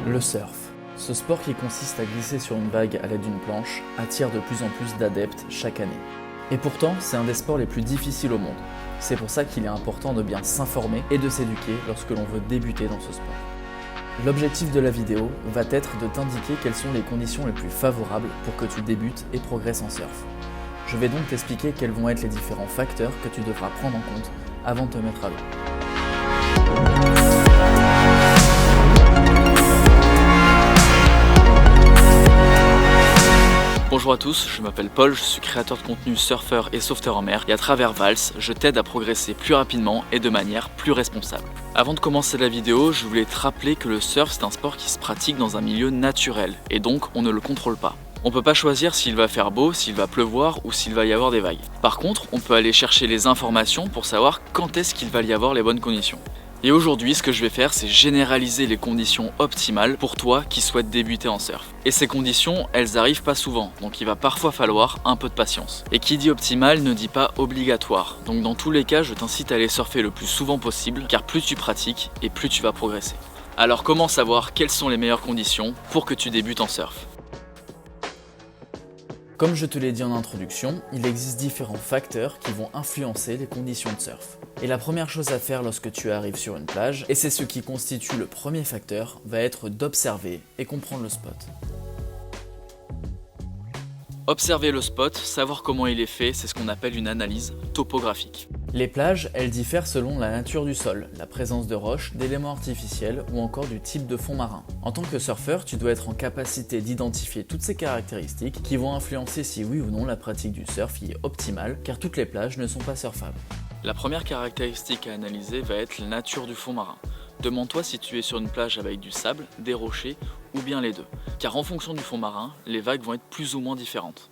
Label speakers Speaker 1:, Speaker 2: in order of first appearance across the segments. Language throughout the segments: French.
Speaker 1: Le surf. Ce sport qui consiste à glisser sur une vague à l'aide d'une planche attire de plus en plus d'adeptes chaque année. Et pourtant, c'est un des sports les plus difficiles au monde. C'est pour ça qu'il est important de bien s'informer et de s'éduquer lorsque l'on veut débuter dans ce sport. L'objectif de la vidéo va être de t'indiquer quelles sont les conditions les plus favorables pour que tu débutes et progresses en surf. Je vais donc t'expliquer quels vont être les différents facteurs que tu devras prendre en compte avant de te mettre à l'eau.
Speaker 2: Bonjour à tous, je m'appelle Paul, je suis créateur de contenu surfeur et sauveteur en mer et à travers Vals, je t'aide à progresser plus rapidement et de manière plus responsable. Avant de commencer la vidéo, je voulais te rappeler que le surf c'est un sport qui se pratique dans un milieu naturel et donc on ne le contrôle pas. On peut pas choisir s'il va faire beau, s'il va pleuvoir ou s'il va y avoir des vagues. Par contre, on peut aller chercher les informations pour savoir quand est-ce qu'il va y avoir les bonnes conditions. Et aujourd'hui, ce que je vais faire, c'est généraliser les conditions optimales pour toi qui souhaites débuter en surf. Et ces conditions, elles arrivent pas souvent, donc il va parfois falloir un peu de patience. Et qui dit optimal ne dit pas obligatoire. Donc dans tous les cas, je t'incite à aller surfer le plus souvent possible, car plus tu pratiques et plus tu vas progresser. Alors comment savoir quelles sont les meilleures conditions pour que tu débutes en surf ?
Speaker 1: Comme je te l'ai dit en introduction, il existe différents facteurs qui vont influencer les conditions de surf. Et la première chose à faire lorsque tu arrives sur une plage, et c'est ce qui constitue le premier facteur, va être d'observer et comprendre le spot.
Speaker 2: Observer le spot, savoir comment il est fait, c'est ce qu'on appelle une analyse topographique.
Speaker 1: Les plages, elles diffèrent selon la nature du sol, la présence de roches, d'éléments artificiels ou encore du type de fond marin. En tant que surfeur, tu dois être en capacité d'identifier toutes ces caractéristiques qui vont influencer si oui ou non la pratique du surf y est optimale, car toutes les plages ne sont pas surfables.
Speaker 2: La première caractéristique à analyser va être la nature du fond marin. Demande-toi si tu es sur une plage avec du sable, des rochers ou bien les deux, car en fonction du fond marin, les vagues vont être plus ou moins différentes.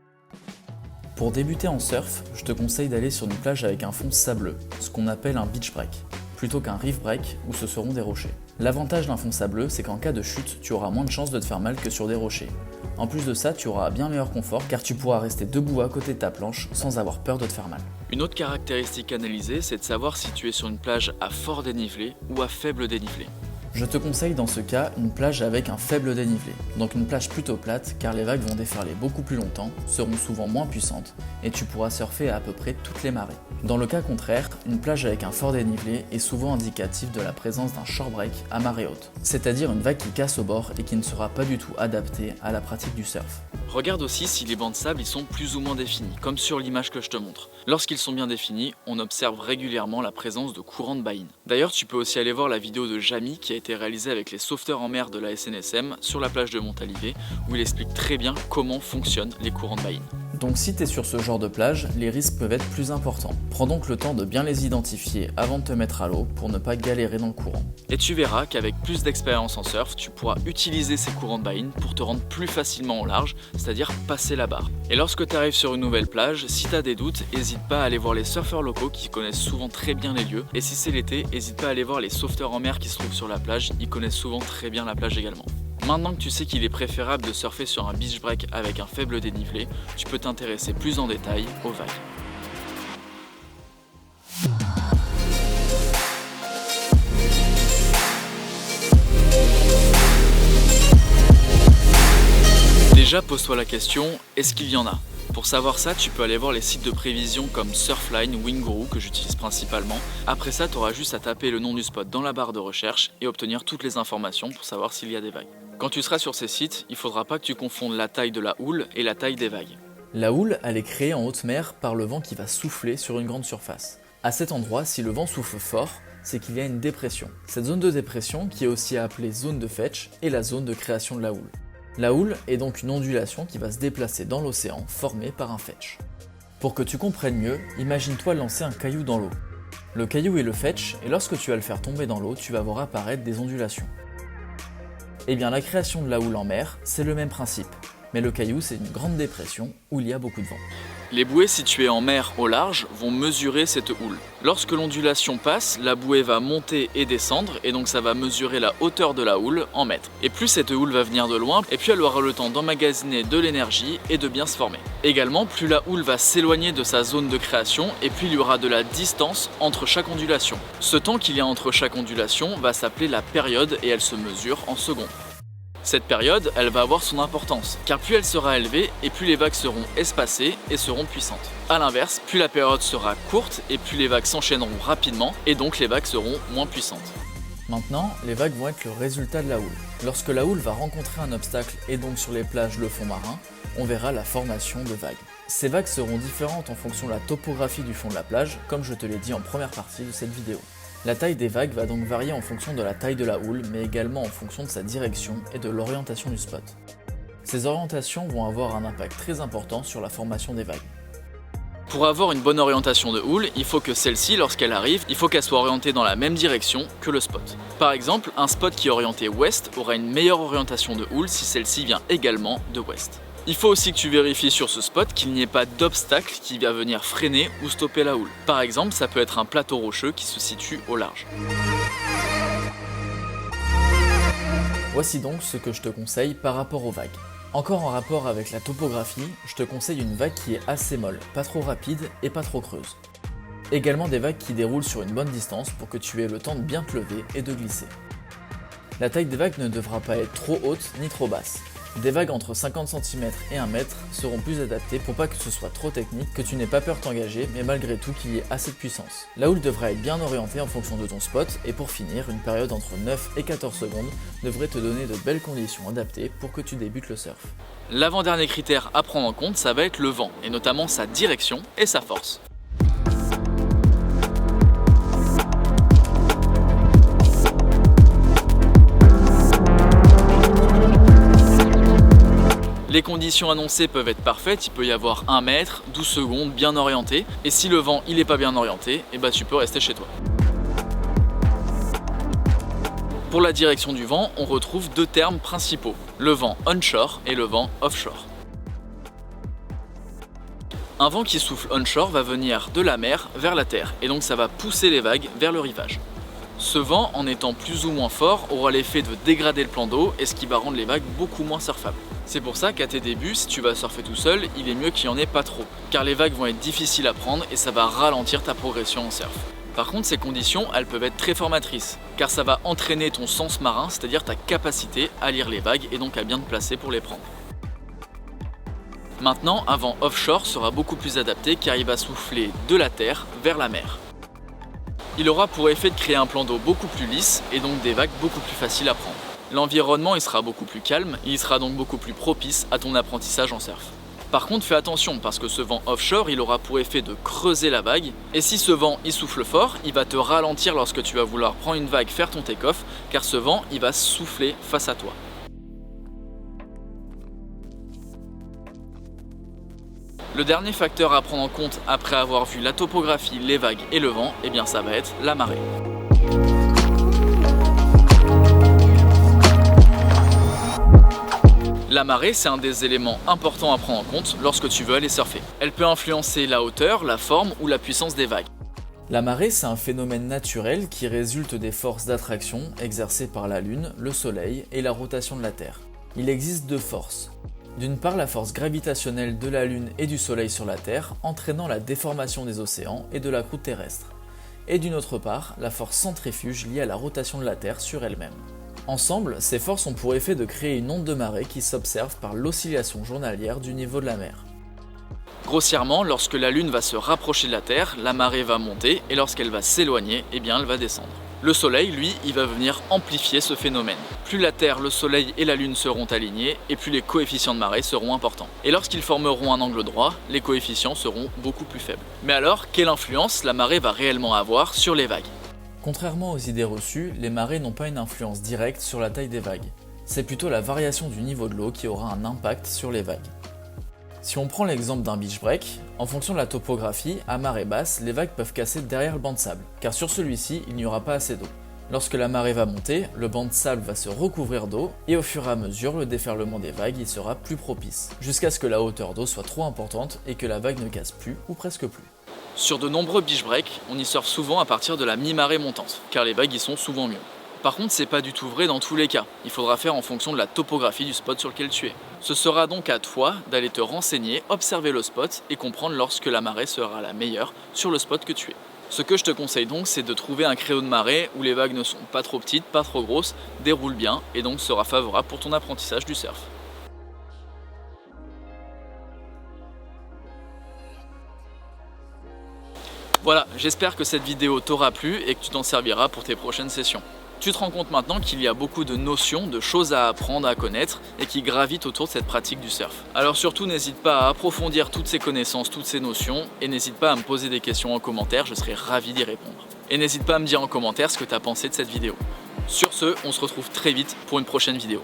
Speaker 1: Pour débuter en surf, je te conseille d'aller sur une plage avec un fond sableux, ce qu'on appelle un beach break, plutôt qu'un reef break où ce seront des rochers. L'avantage d'un fond sableux, c'est qu'en cas de chute, tu auras moins de chances de te faire mal que sur des rochers. En plus de ça, tu auras bien meilleur confort car tu pourras rester debout à côté de ta planche sans avoir peur de te faire mal.
Speaker 2: Une autre caractéristique analysée, c'est de savoir si tu es sur une plage à fort dénivelé ou à faible dénivelé.
Speaker 1: Je te conseille dans ce cas une plage avec un faible dénivelé, donc une plage plutôt plate car les vagues vont déferler beaucoup plus longtemps, seront souvent moins puissantes et tu pourras surfer à peu près toutes les marées. Dans le cas contraire, une plage avec un fort dénivelé est souvent indicatif de la présence d'un shore break à marée haute, c'est-à-dire une vague qui casse au bord et qui ne sera pas du tout adaptée à la pratique du surf.
Speaker 2: Regarde aussi si les bancs de sable ils sont plus ou moins définis, comme sur l'image que je te montre. Lorsqu'ils sont bien définis, on observe régulièrement la présence de courants de baleines. D'ailleurs, tu peux aussi aller voir la vidéo de Jamy qui a été réalisée avec les sauveteurs en mer de la SNSM sur la plage de Montalivet, où il explique très bien comment fonctionnent les courants de baleines.
Speaker 1: Donc si tu es sur ce genre de plage, les risques peuvent être plus importants. Prends donc le temps de bien les identifier avant de te mettre à l'eau pour ne pas galérer dans le courant.
Speaker 2: Et tu verras qu'avec plus d'expérience en surf, tu pourras utiliser ces courants de baleines pour te rendre plus facilement au large, c'est-à-dire passer la barre. Et lorsque tu arrives sur une nouvelle plage, si tu as des doutes, n'hésite pas à aller voir les surfeurs locaux qui connaissent souvent très bien les lieux. Et si c'est l'été, n'hésite pas à aller voir les sauveteurs en mer qui se trouvent sur la plage, ils connaissent souvent très bien la plage également. Maintenant que tu sais qu'il est préférable de surfer sur un beach break avec un faible dénivelé, tu peux t'intéresser plus en détail aux vagues. Déjà, pose-toi la question, est-ce qu'il y en a ? Pour savoir ça, tu peux aller voir les sites de prévision comme Surfline ou Wingourou que j'utilise principalement. Après ça, tu auras juste à taper le nom du spot dans la barre de recherche et obtenir toutes les informations pour savoir s'il y a des vagues. Quand tu seras sur ces sites, il ne faudra pas que tu confondes la taille de la houle et la taille des vagues.
Speaker 1: La houle, elle est créée en haute mer par le vent qui va souffler sur une grande surface. À cet endroit, si le vent souffle fort, c'est qu'il y a une dépression. Cette zone de dépression, qui est aussi appelée zone de fetch, est la zone de création de la houle. La houle est donc une ondulation qui va se déplacer dans l'océan formée par un fetch. Pour que tu comprennes mieux, imagine-toi lancer un caillou dans l'eau. Le caillou est le fetch et lorsque tu vas le faire tomber dans l'eau, tu vas voir apparaître des ondulations. Eh bien la création de la houle en mer, c'est le même principe, mais le caillou c'est une grande dépression où il y a beaucoup de vent.
Speaker 2: Les bouées situées en mer au large vont mesurer cette houle. Lorsque l'ondulation passe, la bouée va monter et descendre et donc ça va mesurer la hauteur de la houle en mètres. Et plus cette houle va venir de loin, et puis elle aura le temps d'emmagasiner de l'énergie et de bien se former. Également, plus la houle va s'éloigner de sa zone de création et plus il y aura de la distance entre chaque ondulation. Ce temps qu'il y a entre chaque ondulation va s'appeler la période et elle se mesure en secondes. Cette période, elle va avoir son importance, car plus elle sera élevée et plus les vagues seront espacées et seront puissantes. A l'inverse, plus la période sera courte et plus les vagues s'enchaîneront rapidement et donc les vagues seront moins puissantes.
Speaker 1: Maintenant, les vagues vont être le résultat de la houle. Lorsque la houle va rencontrer un obstacle et donc sur les plages le fond marin, on verra la formation de vagues. Ces vagues seront différentes en fonction de la topographie du fond de la plage, comme je te l'ai dit en première partie de cette vidéo. La taille des vagues va donc varier en fonction de la taille de la houle, mais également en fonction de sa direction et de l'orientation du spot. Ces orientations vont avoir un impact très important sur la formation des vagues.
Speaker 2: Pour avoir une bonne orientation de houle, il faut que celle-ci, lorsqu'elle arrive, il faut qu'elle soit orientée dans la même direction que le spot. Par exemple, un spot qui est orienté ouest aura une meilleure orientation de houle si celle-ci vient également de ouest. Il faut aussi que tu vérifies sur ce spot qu'il n'y ait pas d'obstacle qui va venir freiner ou stopper la houle. Par exemple, ça peut être un plateau rocheux qui se situe au large.
Speaker 1: Voici donc ce que je te conseille par rapport aux vagues. Encore en rapport avec la topographie, je te conseille une vague qui est assez molle, pas trop rapide et pas trop creuse. Également des vagues qui déroulent sur une bonne distance pour que tu aies le temps de bien te lever et de glisser. La taille des vagues ne devra pas être trop haute ni trop basse. Des vagues entre 50 cm et 1 mètre seront plus adaptées pour pas que ce soit trop technique, que tu n'aies pas peur de t'engager, mais malgré tout qu'il y ait assez de puissance. La houle devra être bien orientée en fonction de ton spot, et pour finir, une période entre 9 et 14 secondes devrait te donner de belles conditions adaptées pour que tu débutes le surf.
Speaker 2: L'avant-dernier critère à prendre en compte, ça va être le vent, et notamment sa direction et sa force. Les conditions annoncées peuvent être parfaites, il peut y avoir 1 mètre, 12 secondes, bien orienté, et si le vent il est pas bien orienté, et tu peux rester chez toi. Pour la direction du vent, on retrouve deux termes principaux, le vent onshore et le vent offshore. Un vent qui souffle onshore va venir de la mer vers la terre, et donc ça va pousser les vagues vers le rivage. Ce vent, en étant plus ou moins fort, aura l'effet de dégrader le plan d'eau et ce qui va rendre les vagues beaucoup moins surfables. C'est pour ça qu'à tes débuts, si tu vas surfer tout seul, il est mieux qu'il n'y en ait pas trop, car les vagues vont être difficiles à prendre et ça va ralentir ta progression en surf. Par contre, ces conditions, elles peuvent être très formatrices, car ça va entraîner ton sens marin, c'est-à-dire ta capacité à lire les vagues et donc à bien te placer pour les prendre. Maintenant, un vent offshore sera beaucoup plus adapté car il va souffler de la terre vers la mer. Il aura pour effet de créer un plan d'eau beaucoup plus lisse et donc des vagues beaucoup plus faciles à prendre. L'environnement il sera beaucoup plus calme et il sera donc beaucoup plus propice à ton apprentissage en surf. Par contre fais attention parce que ce vent offshore il aura pour effet de creuser la vague et si ce vent il souffle fort, il va te ralentir lorsque tu vas vouloir prendre une vague, faire ton take-off car ce vent il va souffler face à toi. Le dernier facteur à prendre en compte après avoir vu la topographie, les vagues et le vent, eh bien ça va être la marée. La marée, c'est un des éléments importants à prendre en compte lorsque tu veux aller surfer. Elle peut influencer la hauteur, la forme ou la puissance des vagues.
Speaker 1: La marée, c'est un phénomène naturel qui résulte des forces d'attraction exercées par la Lune, le Soleil et la rotation de la Terre. Il existe deux forces. D'une part, la force gravitationnelle de la Lune et du Soleil sur la Terre, entraînant la déformation des océans et de la croûte terrestre. Et d'une autre part, la force centrifuge liée à la rotation de la Terre sur elle-même. Ensemble, ces forces ont pour effet de créer une onde de marée qui s'observe par l'oscillation journalière du niveau de la mer.
Speaker 2: Grossièrement, lorsque la Lune va se rapprocher de la Terre, la marée va monter et lorsqu'elle va s'éloigner, eh bien elle va descendre. Le Soleil, lui, il va venir amplifier ce phénomène. Plus la Terre, le Soleil et la Lune seront alignés, et plus les coefficients de marée seront importants. Et lorsqu'ils formeront un angle droit, les coefficients seront beaucoup plus faibles. Mais alors, quelle influence la marée va réellement avoir sur les vagues ?
Speaker 1: Contrairement aux idées reçues, les marées n'ont pas une influence directe sur la taille des vagues. C'est plutôt la variation du niveau de l'eau qui aura un impact sur les vagues. Si on prend l'exemple d'un beach break, en fonction de la topographie, à marée basse, les vagues peuvent casser derrière le banc de sable, car sur celui-ci, il n'y aura pas assez d'eau. Lorsque la marée va monter, le banc de sable va se recouvrir d'eau, et au fur et à mesure, le déferlement des vagues y sera plus propice, jusqu'à ce que la hauteur d'eau soit trop importante et que la vague ne casse plus, ou presque plus.
Speaker 2: Sur de nombreux beach breaks, on y surfe souvent à partir de la mi-marée montante, car les vagues y sont souvent mieux. Par contre, c'est pas du tout vrai dans tous les cas. Il faudra faire en fonction de la topographie du spot sur lequel tu es. Ce sera donc à toi d'aller te renseigner, observer le spot et comprendre lorsque la marée sera la meilleure sur le spot que tu es. Ce que je te conseille donc, c'est de trouver un créneau de marée où les vagues ne sont pas trop petites, pas trop grosses, déroulent bien et donc sera favorable pour ton apprentissage du surf. Voilà, j'espère que cette vidéo t'aura plu et que tu t'en serviras pour tes prochaines sessions. Tu te rends compte maintenant qu'il y a beaucoup de notions, de choses à apprendre, à connaître et qui gravitent autour de cette pratique du surf. Alors surtout, n'hésite pas à approfondir toutes ces connaissances, toutes ces notions et n'hésite pas à me poser des questions en commentaire, je serai ravi d'y répondre. Et n'hésite pas à me dire en commentaire ce que tu as pensé de cette vidéo. Sur ce, on se retrouve très vite pour une prochaine vidéo.